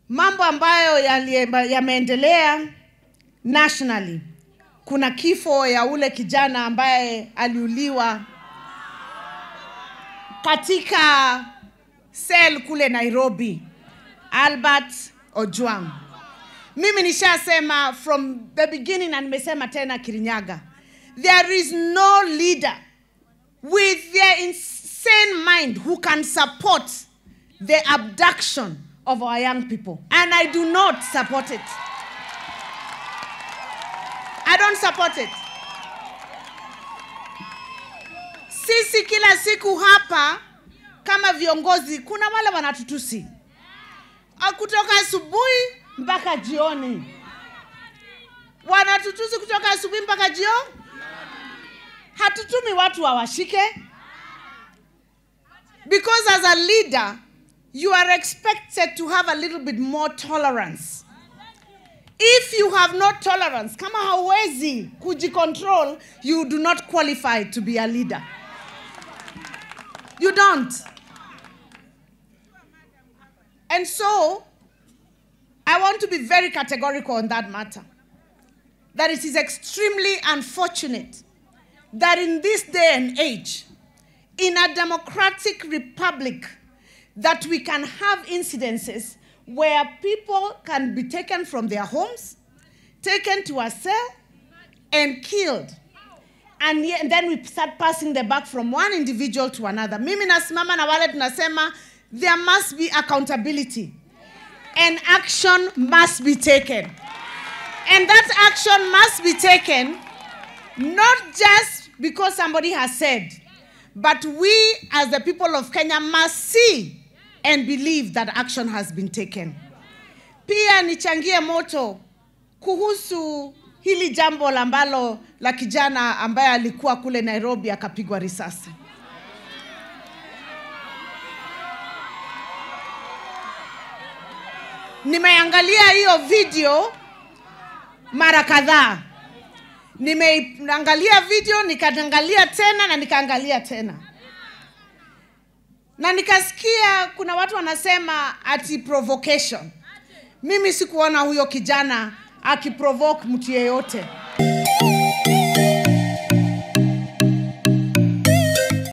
mambo ambayo yameendelea nationally. Kuna kifo ya ule kijana ambaye aliuliwa katika cell kule Nairobi, Albert Ojwang. Mimi nishasema from the beginning na nimesema tena Kirinyaga, there is no leader with their insane mind who can support the abduction of our young people. And I do not support it. I don't support it. Sisi kila siku hapa kama viongozi kuna wale wanatutusi. Kutoka asubuhi mpaka jioni. Wanatutusi kutoka asubuhi mpaka jioni. Hatutumi watu wawashike. Because as a leader, you are expected to have a little bit more tolerance. If you have no tolerance, kama hauwezi kujicontrol, you do not qualify to be a leader. You don't. And so, I want to be very categorical on that matter. That it is extremely unfortunate that in this day and age, in a democratic republic, that we can have incidences where people can be taken from their homes, taken to a cell, and killed. And then we start passing the buck from one individual to another. Mimi nasimama na wale tunasema, there must be accountability. And action must be taken. And that action must be taken, not just because somebody has said, but we as the people of Kenya must see and believe that action has been taken. Pia nichangie moto kuhusu hili jambo ambalo la kijana ambaye alikuwa kule Nairobi akapigwa risasi. Nimeangalia hiyo video mara kadhaa. Nimeangalia video, nikaangalia tena na nikaangalia tena. Na nikasikia kuna watu wanasema ati provocation. Mimi sikuona huyo kijana akiprovoke mtu yeyote.